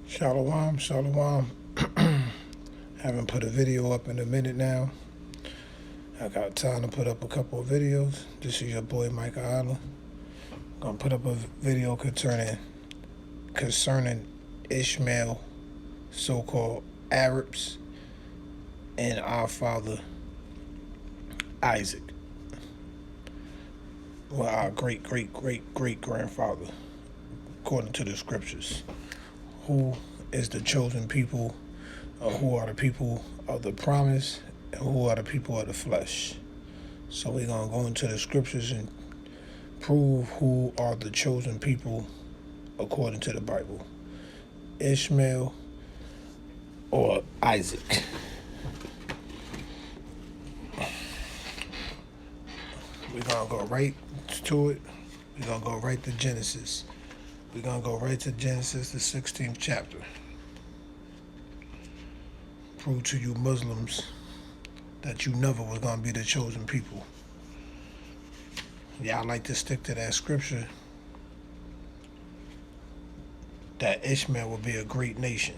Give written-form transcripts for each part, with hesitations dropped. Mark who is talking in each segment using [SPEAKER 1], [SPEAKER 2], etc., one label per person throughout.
[SPEAKER 1] Shalom, shalom. Haven't put a video up in a minute now. I got time to put up a couple of videos. This is your boy Micah Island. Gonna put up a video concerning Ishmael, so-called Arabs, and our father Isaac. Well, our great grandfather, according to the scriptures. Who is the chosen people, or who are the people of the promise, and who are the people of the flesh? So we're going to go into the scriptures and prove who are the chosen people according to the Bible. Ishmael or Isaac. We're going to go right to it. We're going to go right to Genesis. We're going to go right to Genesis, the 16th chapter. Prove to you Muslims that you never was going to be the chosen people. Y'all like to stick to that scripture that Ishmael will be a great nation,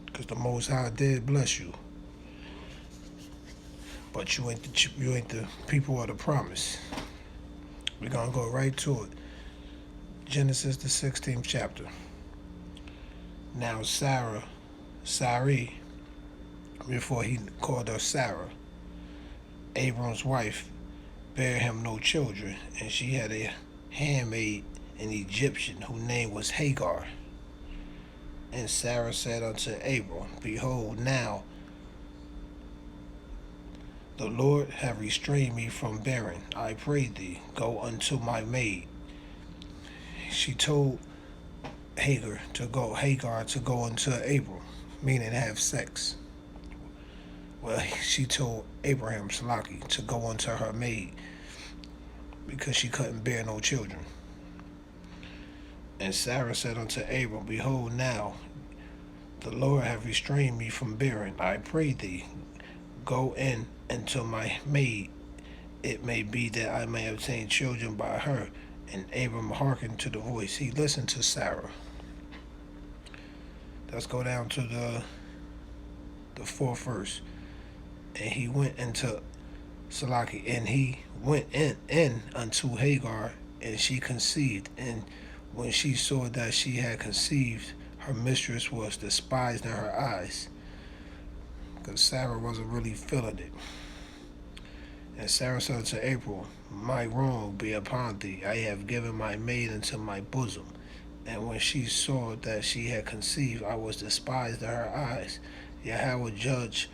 [SPEAKER 1] because the Most High did bless you. But you ain't the people of the promise. We're going to go right to it. Genesis, the 16th chapter. Now Sarai, before he called her Sarah, Abram's wife, bare him no children, and she had a handmaid, an Egyptian, whose name was Hagar. And Sarah said unto Abram, Behold, now the Lord have restrained me from bearing. I pray thee, go unto my maid. She told Hagar to go unto Abram, meaning have sex. Well, she told Abraham Salaki to go unto her maid because she couldn't bear no children. And Sarah said unto Abram, Behold, now the Lord have restrained me from bearing. I pray thee, go in unto my maid. It may be that I may obtain children by her. And Abram hearkened to the voice. He listened to Sarah. Let's go down to the fourth verse. And he went into Salaki, and he went in unto Hagar, and she conceived. And when she saw that she had conceived, her mistress was despised in her eyes, because Sarah wasn't really feeling it. And Sarah said to Abram, My wrong be upon thee. I have given my maid into my bosom. And when she saw that she had conceived, I was despised in her eyes. Yahweh judge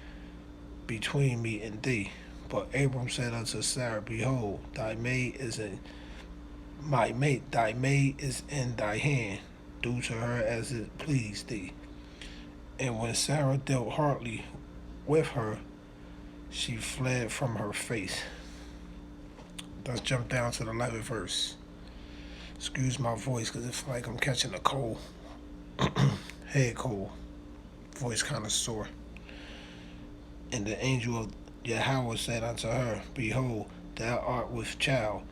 [SPEAKER 1] between me and thee. But Abram said unto Sarah, Behold, thy maid is in thy hand. Do to her as it pleased thee. And when Sarah dealt hardly with her, she fled from her face. Let's jump down to the 11th verse. Excuse my voice, because it feels like I'm catching a cold. Head cold. Voice kind of sore. And the angel of Yahweh said unto her, Behold, thou art with child,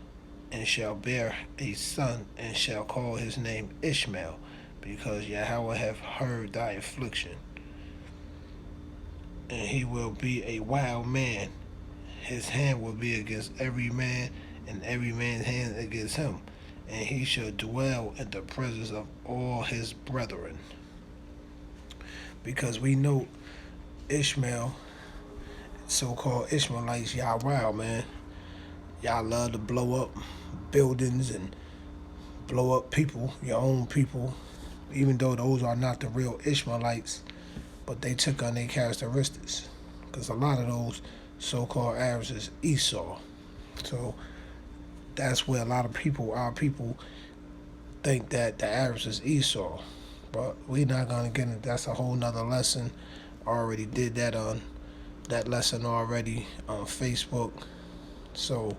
[SPEAKER 1] and shalt bear a son, and shall call his name Ishmael, because Yahweh hath heard thy affliction. And he will be a wild man. His hand will be against every man, and every man's hand against him. And he shall dwell in the presence of all his brethren. Because we know Ishmael, so-called Ishmaelites, y'all wild, man. Y'all love to blow up buildings and blow up people, your own people, even though those are not the real Ishmaelites. But they took on their characteristics, because a lot of those so-called Arabs is Esau. So that's where a lot of people, our people, think that the Arabs is Esau. But we're not going to get into that's a whole nother lesson. I already did that lesson already on Facebook. So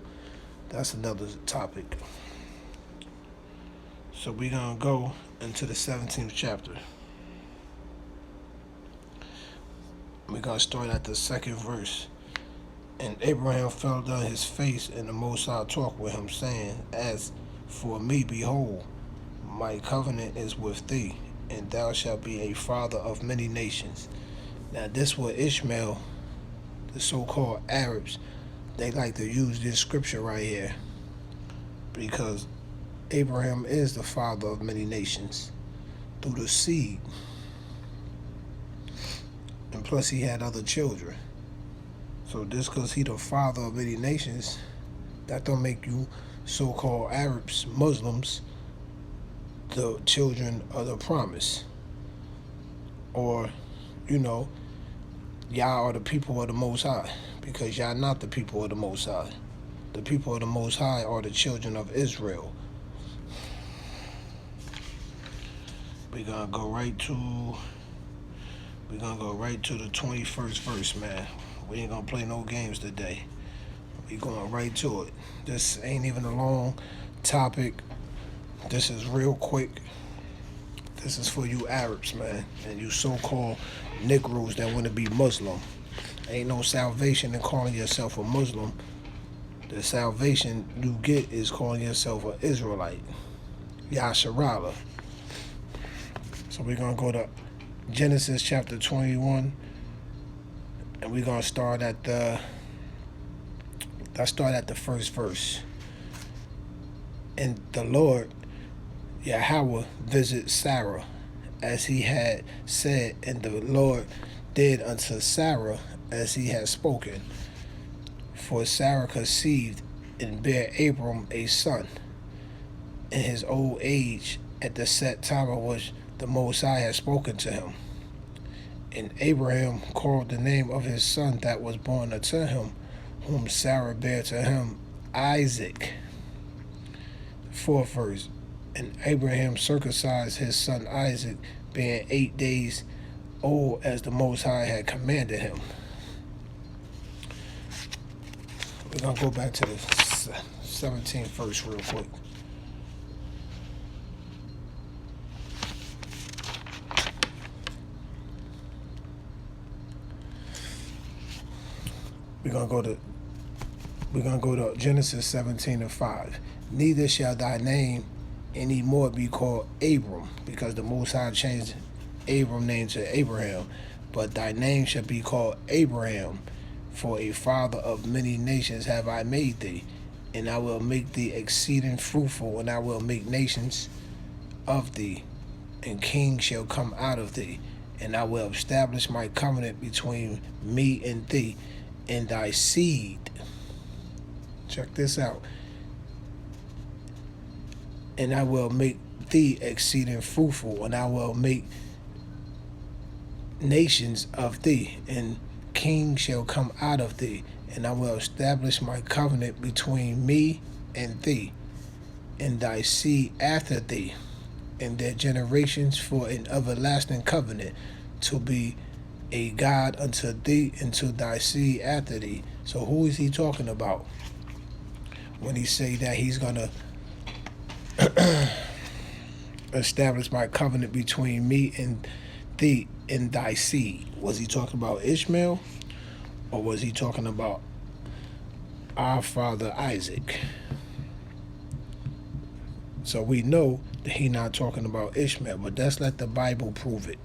[SPEAKER 1] that's another topic. So we're going to go into the 17th chapter. We're going to start at the second verse. And Abraham fell down his face, and the Most High talked with him, saying, As for me, behold, my covenant is with thee, and thou shalt be a father of many nations. Now, this was Ishmael, the so-called Arabs. They like to use this scripture right here because Abraham is the father of many nations through the seed, and plus he had other children. So just because he the father of many nations, that don't make you so-called Arabs, Muslims, the children of the promise, or you know, y'all are the people of the Most High, because y'all not the people of the Most High. The people of the Most High are the children of Israel. We're gonna go right to the 21st verse, man. We ain't gonna play no games today. We going right to it. This ain't even a long topic. This is real quick. This is for you Arabs, man, and you so-called Negroes that want to be Muslim. Ain't no salvation in calling yourself a Muslim. The salvation you get is calling yourself an Israelite. Yasharala. So we're going to go to Genesis chapter 21, and we're going to start at the first verse. And the Lord Yahweh visited Sarah as he had said, and the Lord did unto Sarah as he had spoken. For Sarah conceived and bare Abram a son in his old age at the set time of which the Most High had spoken to him. And Abraham called the name of his son that was born unto him, whom Sarah bare to him, Isaac. Fourth verse. And Abraham circumcised his son Isaac, being 8 days old, as the Most High had commanded him. We're going to go back to the 17th verse real quick. We're gonna go to Genesis 17:5. Neither shall thy name any more be called Abram, because the Most High changed Abram name to Abraham, but thy name shall be called Abraham, for a father of many nations have I made thee, and I will make thee exceeding fruitful, and I will make nations of thee, and kings shall come out of thee, and I will establish my covenant between me and thee and thy seed. Check this out. And I will make thee exceeding fruitful, and I will make nations of thee, and kings shall come out of thee, and I will establish my covenant between me and thee, and thy seed after thee, and their generations, for an everlasting covenant, to be a God unto thee and to thy seed after thee. So who is he talking about when he say that he's gonna establish my covenant between me and thee and thy seed? Was he talking about Ishmael, or was he talking about our father Isaac? So we know that he not talking about Ishmael, but let's let the Bible prove it.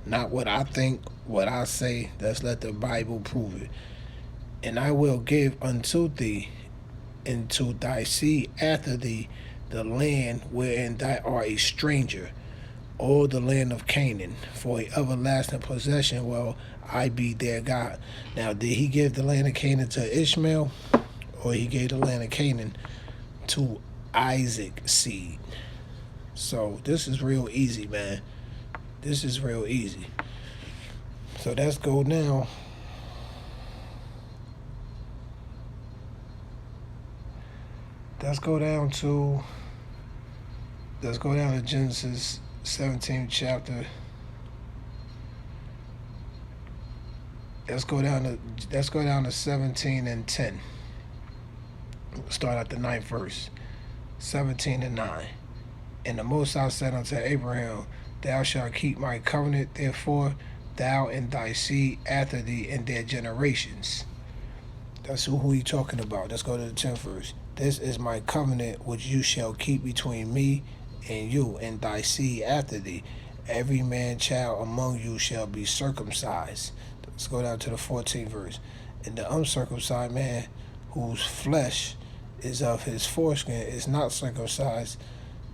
[SPEAKER 1] Not what I think, what I say. Let's let the Bible prove it. And I will give unto thee and to thy seed after thee the land wherein thou art a stranger, all the land of Canaan, for an everlasting possession will I be their God. Now, did he give the land of Canaan to Ishmael, or he gave the land of Canaan to Isaac's seed? So this is real easy, man. This is real easy. So let's go now. Let's go down to Genesis 17th chapter. Let's go down to 17 and 10. Start at the 9th verse. 17 and 9. And the Most High said unto Abraham, Thou shalt keep my covenant, therefore thou and thy seed after thee in their generations. That's who he talking about. Let's go to the 10th verse. This is my covenant which you shall keep between me and you and thy seed after thee, every man child among you shall be circumcised. Let's go down to the 14th verse. And the uncircumcised man whose flesh is of his foreskin is not circumcised,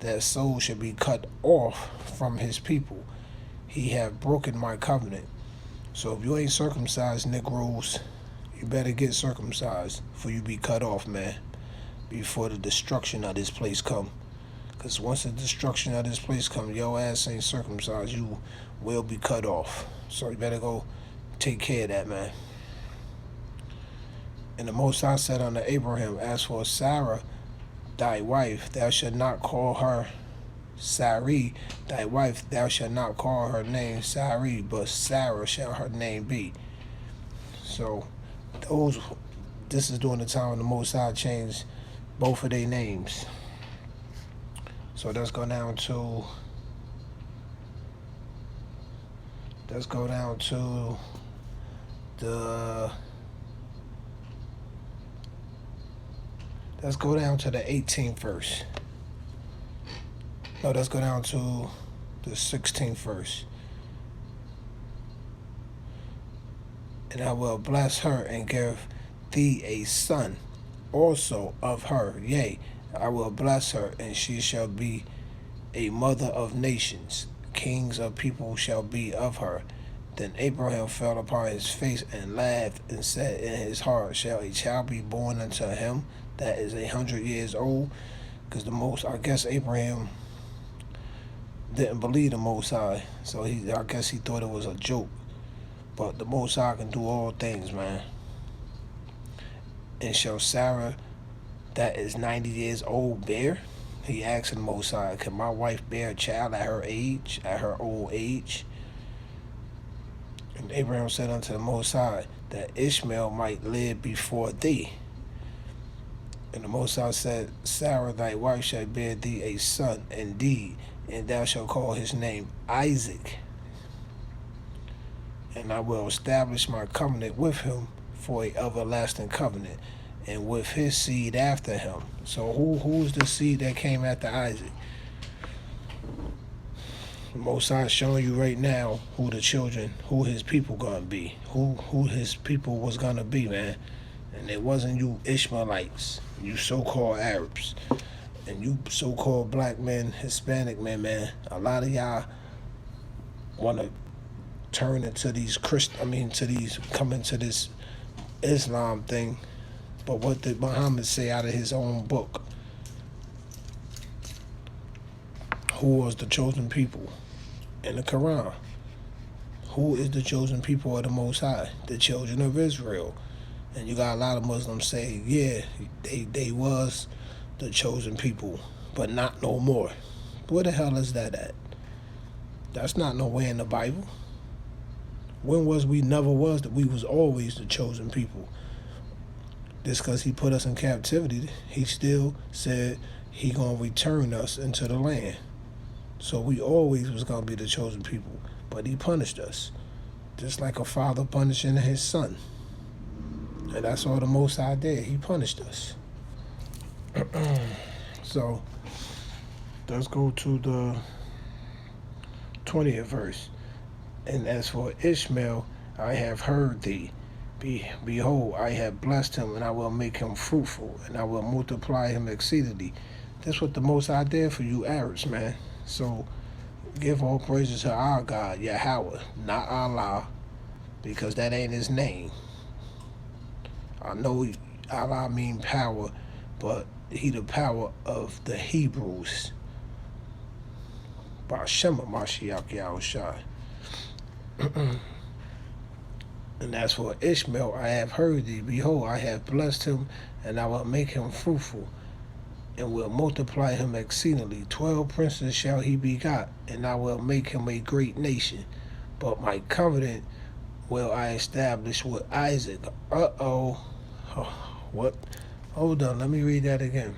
[SPEAKER 1] that soul should be cut off from his people. He have broken my covenant. So if you ain't circumcised, Negroes, you better get circumcised for you be cut off, man, before the destruction of this place come. Because once the destruction of this place come, your ass ain't circumcised, you will be cut off. So you better go take care of that, man. And the Most High said unto Abraham, as for Sarah, thy wife, thou shalt not call her Sarai, thy wife, thou shalt not call her name Sarai, but Sarah shall her name be. So this is during the time when the Most High changed both of their names. So let's go down to the let's go down to the 18th verse. No, let's go down to the 16th verse. And I will bless her and give thee a son also of her. Yea, I will bless her, and she shall be a mother of nations. Kings of people shall be of her. Then Abraham fell upon his face and laughed, and said in his heart, shall a child be born unto him that is 100 years old? Because I guess Abraham didn't believe the Most High, so I guess he thought it was a joke. But the Most High can do all things, man. And shall Sarah that is 90 years old bear? He asked the Most High, can my wife bear a child at her age, at her old age? And Abraham said unto the Most High, that Ishmael might live before thee. And the Most High said, Sarah thy wife shall bear thee a son indeed, and thou shalt call his name Isaac. And I will establish my covenant with him for an everlasting covenant, and with his seed after him. So who is the seed that came after Isaac? The Most High is showing you right now who his people gonna be, who his people was gonna be, man. And it wasn't you Ishmaelites, you so-called Arabs, and you so-called black men, Hispanic men, man. A lot of y'all want to turn into these come into this Islam thing. But what did Muhammad say out of his own book? Who was the chosen people in the Quran? Who is the chosen people of the Most High? The children of Israel. And you got a lot of Muslims say, yeah, they was the chosen people, but not no more. Where the hell is that at? That's not nowhere in the Bible. When was we never was that we was always the chosen people? Just because he put us in captivity, he still said he gonna return us into the land. So we always was gonna be the chosen people, but he punished us, just like a father punishing his son. And that's all the Most High did. He punished us. So let's go to the 20th verse. And as for Ishmael, I have heard thee. Behold, I have blessed him, and I will make him fruitful, and I will multiply him exceedingly. That's what the Most High did for you Arabs, man. So give all praises to our God, Yahweh, not Allah, because that ain't his name. I know Allah mean power, but he the power of the Hebrews. Ba'Shema Mashiach Yahushai. And as for Ishmael, I have heard thee. Behold, I have blessed him, and I will make him fruitful, and will multiply him exceedingly. 12 princes shall he begot, and I will make him a great nation. But my covenant will I establish with Isaac. What? Hold on, let me read that again.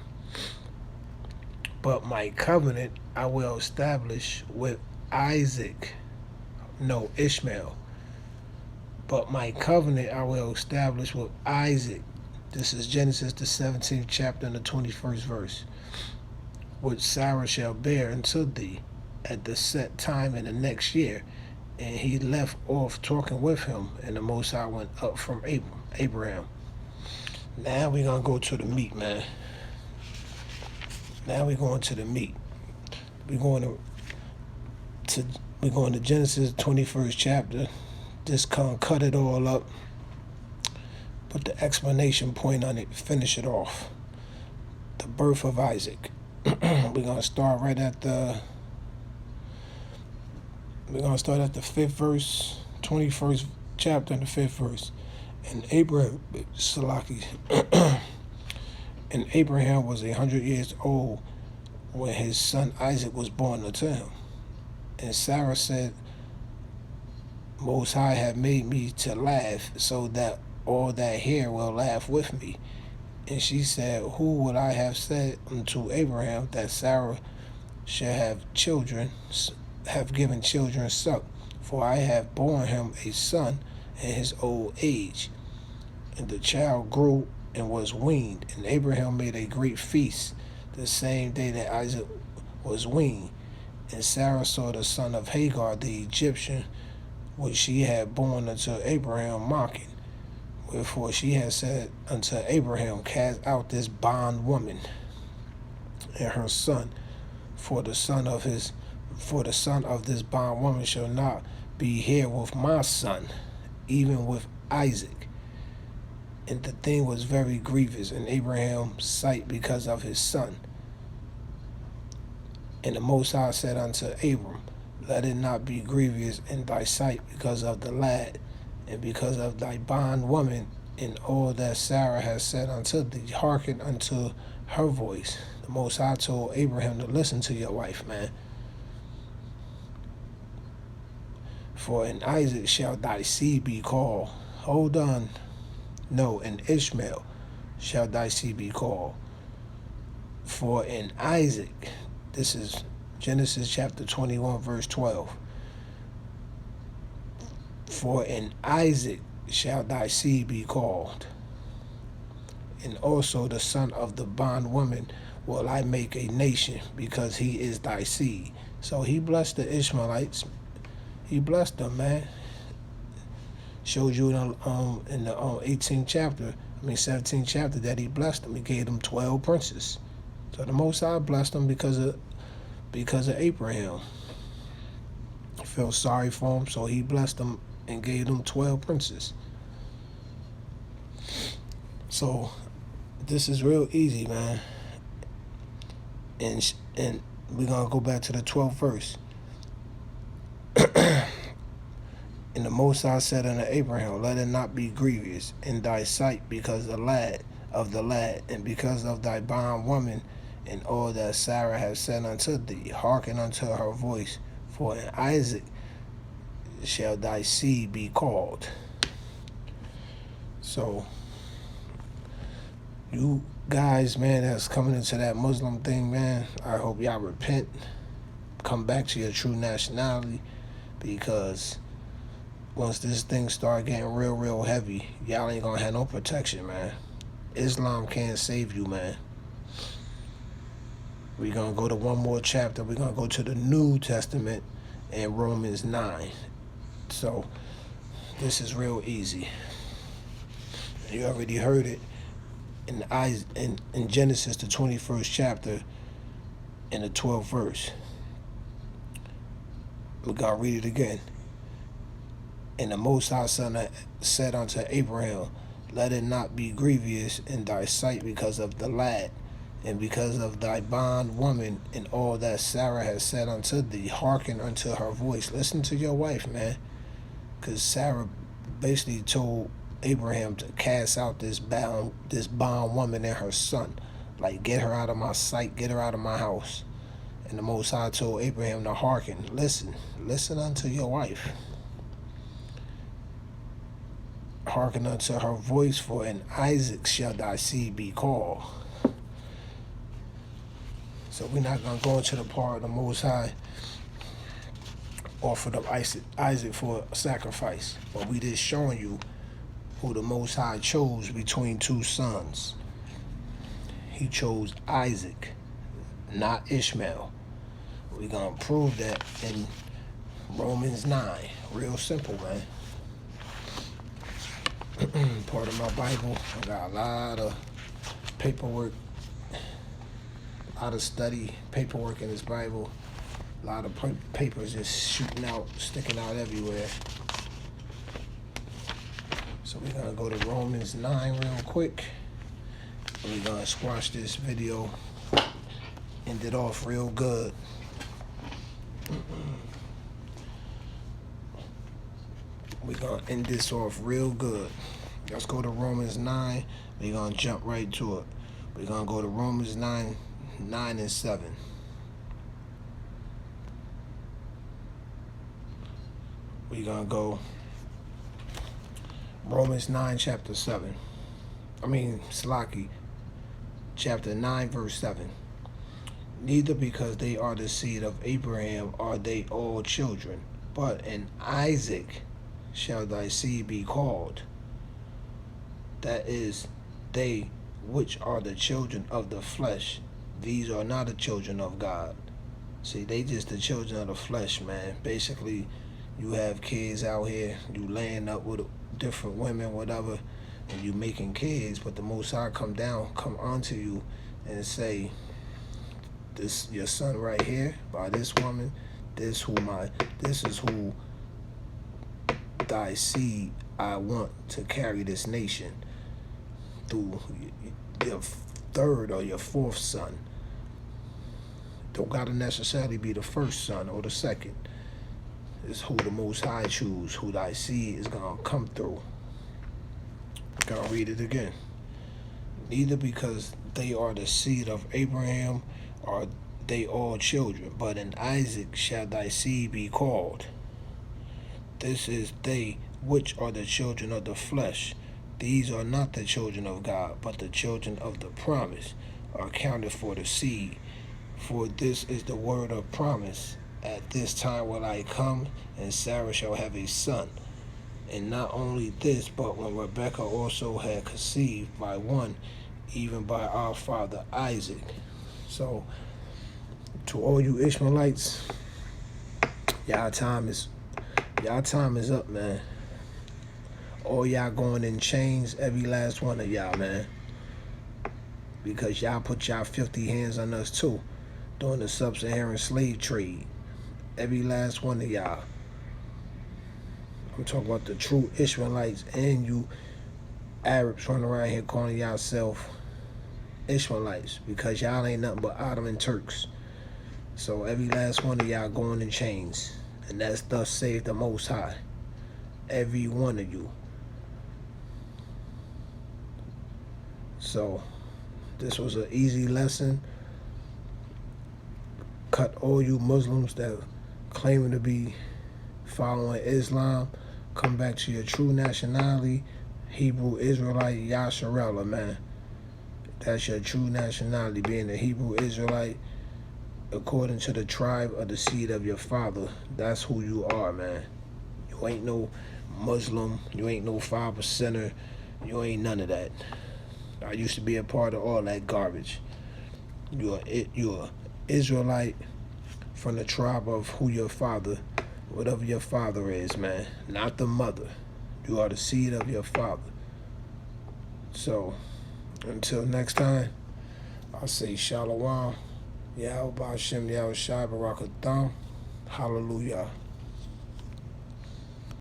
[SPEAKER 1] But my covenant I will establish with Isaac. No, Ishmael. But my covenant I will establish with Isaac. This is Genesis the 17th chapter and the 21st verse. Which Sarah shall bear unto thee, at the set time in the next year. And he left off talking with him, and the Most High went up from Abraham. Now we're going to go to the meat, man. Now we're going to the meat. We're going to Genesis 21st chapter. Just cut it all up. Put the explanation point on it. Finish it off. The birth of Isaac. We're gonna start right at the. We're gonna start at the 5th verse, 21st chapter, and the 5th verse. And Abraham, Salaki, and Abraham was 100 years old when his son Isaac was born unto him. And Sarah said, Most High have made me to laugh, so that all that hear will laugh with me. And she said, Who would I have said unto Abraham that Sarah shall have given children suck? For I have borne him a son in his old age. And the child grew and was weaned. And Abraham made a great feast the same day that Isaac was weaned. And Sarah saw the son of Hagar the Egyptian, which she had borne unto Abraham, mocking. Wherefore she had said unto Abraham, Cast out this bondwoman and her son, for the son of this bondwoman shall not be here with my son, even with Isaac. And the thing was very grievous in Abraham's sight because of his son. And the Most High said unto Abram, Let it not be grievous in thy sight because of the lad, and because of thy bondwoman, and all that Sarah has said unto thee, hearken unto her voice. The Most High told Abraham to listen to your wife, man. For in Isaac shall thy seed be called. Hold on. No, in Ishmael shall thy seed be called. For in Isaac, this is Genesis chapter 21, verse 12. For in Isaac shall thy seed be called. And also the son of the bondwoman will I make a nation, because he is thy seed. So he blessed the Ishmaelites. He blessed them, man. Showed you in the 18th chapter, 17th chapter, that he blessed them. He gave them 12 princes. So the Most High blessed them because of Abraham. He felt sorry for him, so he blessed them and gave them 12 princes. So this is real easy, man. And we're gonna go back to the 12th verse. And the Most High said unto Abraham, Let it not be grievous in thy sight because of the lad, and because of thy bondwoman, and all that Sarah has said unto thee, hearken unto her voice. For in Isaac shall thy seed be called. So, you guys, man, that's coming into that Muslim thing, man, I hope y'all repent, come back to your true nationality, because once this thing start getting real heavy, y'all ain't gonna have no protection, man. Islam can't save you, man. We're gonna go to one more chapter. We're gonna go to the New Testament in Romans 9. So this is real easy. You already heard it in Genesis, the 21st chapter, in the 12th verse. We're gonna read it again. And the Most High said unto Abraham, Let it not be grievous in thy sight because of the lad, and because of thy bondwoman, and all that Sarah has said unto thee, hearken unto her voice. Listen to your wife, man. Because Sarah basically told Abraham to cast out this bondwoman and her son. Like, get her out of my sight, get her out of my house. And the Most High told Abraham to hearken. Listen unto your wife. Hearken unto her voice, for in Isaac shall thy seed be called. So we're not going to go into the part of the Most High offered up Isaac for a sacrifice. But we just showing you who the Most High chose between two sons. He chose Isaac, not Ishmael. We're going to prove that in Romans 9. Real simple, man. Part of my Bible. I got a lot of paperwork, a lot of study paperwork in this Bible. A lot of papers just shooting out, sticking out everywhere. So we're going to go to Romans 9 real quick. We're going to squash this video, end it off real good. We're going to end this off real good. Let's go to Romans 9. We're going to jump right to it. We're going to go to Romans 9 and 7. We're going to go Romans 9, chapter 7. Chapter 9, verse 7. Neither because they are the seed of Abraham are they all children, but in Isaac shall thy seed be called. That is, they which are the children of the flesh, these are not the children of God. See, they just the children of the flesh, man. Basically, you have kids out here, you laying up with different women, whatever, and you making kids, but the Most High come onto you and say, this your son right here, by this woman, this is who thy seed I want to carry this nation through your third or your fourth son. Don't gotta necessarily be the first son or the second. It's who the Most High choose, who thy seed is gonna come through. Gonna read it again. Neither because they are the seed of Abraham are they all children, but in Isaac shall thy seed be called. This is they which are the children of the flesh. These are not the children of God, but the children of the promise are counted for the seed. For this is the word of promise. At this time will I come, and Sarah shall have a son. And not only this, but when Rebekah also had conceived by one, even by our father Isaac. So, to all you Ishmaelites, y'all time is up, man. All y'all going in chains, every last one of y'all, man. Because y'all put y'all filthy hands on us too, during the sub-Saharan slave trade. Every last one of y'all. I'm talking about the true Ishmaelites and you Arabs running around here calling yourself Ishmaelites, because y'all ain't nothing but Ottoman Turks. So every last one of y'all going in chains. And that's thus saith the Most High. Every one of you. So this was an easy lesson. Cut all you Muslims that claiming to be following Islam. Come back to your true nationality. Hebrew Israelite Yasharella, man. That's your true nationality, being a Hebrew Israelite according to the tribe of the seed of your father. That's who you are, man. You ain't no Muslim. You ain't no 5%er. You ain't none of that. I used to be a part of all that garbage. You're Israelite from the tribe of who your father, whatever your father is, man. Not the mother. You are the seed of your father. So, until next time, I'll say Shalom. Yahweh Ba'ashem Yahweh Shai Barakatham. Hallelujah.